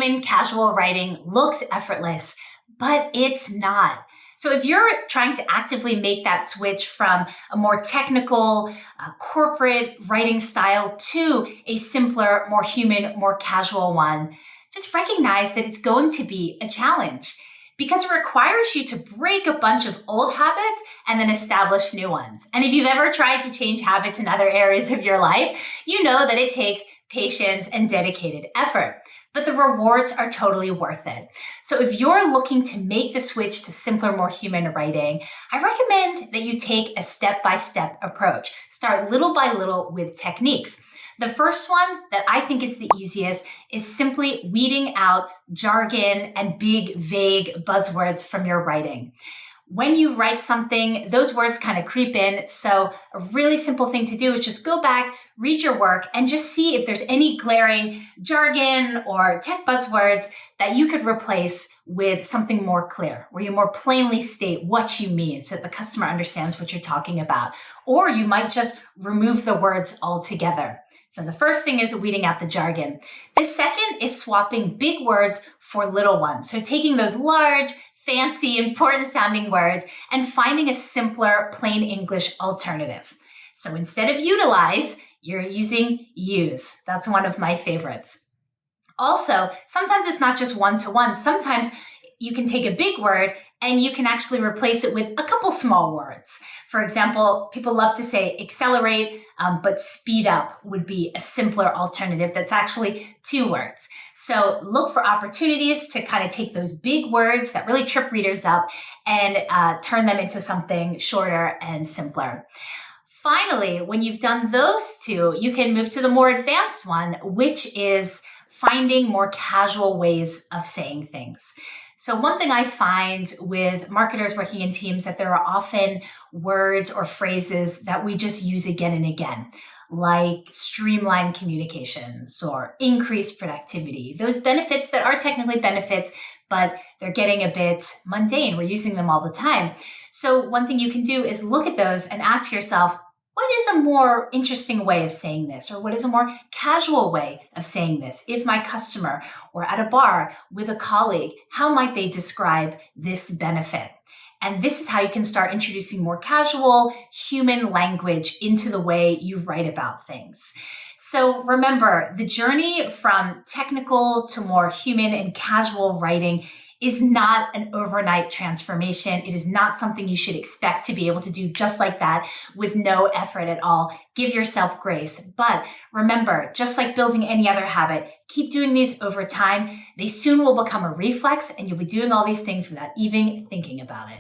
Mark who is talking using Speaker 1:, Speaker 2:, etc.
Speaker 1: human casual writing looks effortless, but it's not. So if you're trying to actively make that switch from a more technical, corporate writing style to a simpler, more human, more casual one, just recognize that it's going to be a challenge because it requires you to break a bunch of old habits and then establish new ones. And if you've ever tried to change habits in other areas of your life, you know that it takes patience and dedicated effort. But the rewards are totally worth it. So if you're looking to make the switch to simpler, more human writing, I recommend that you take a step-by-step approach. Start little by little with techniques. The first one that I think is the easiest is simply weeding out jargon and big, vague buzzwords from your writing. When you write something, those words kind of creep in. So a really simple thing to do is just go back, read your work, and just see if there's any glaring jargon or tech buzzwords that you could replace with something more clear, where you more plainly state what you mean so that the customer understands what you're talking about. Or you might just remove the words altogether. So the first thing is weeding out the jargon. The second is swapping big words for little ones. So taking those large, fancy, important sounding words and finding a simpler, plain English alternative. So instead of utilize, you're using use. That's one of my favorites. Also, sometimes it's not just one-to-one. Sometimes you can take a big word and you can actually replace it with a couple small words. For example, people love to say accelerate, but speed up would be a simpler alternative that's actually 2 words. So look for opportunities to kind of take those big words that really trip readers up and turn them into something shorter and simpler. Finally, when you've done those 2, you can move to the more advanced one, which is finding more casual ways of saying things. So one thing I find with marketers working in teams that there are often words or phrases that we just use again and again, like streamline communications or increase productivity. Those benefits that are technically benefits, but they're getting a bit mundane. We're using them all the time. So one thing you can do is look at those and ask yourself, what is a more interesting way of saying this? Or what is a more casual way of saying this? If my customer or at a bar with a colleague, how might they describe this benefit? And this is how you can start introducing more casual human language into the way you write about things. So remember, the journey from technical to more human and casual writing is not an overnight transformation. It is not something you should expect to be able to do just like that with no effort at all. Give yourself grace. But remember, just like building any other habit, keep doing these over time. They soon will become a reflex and you'll be doing all these things without even thinking about it.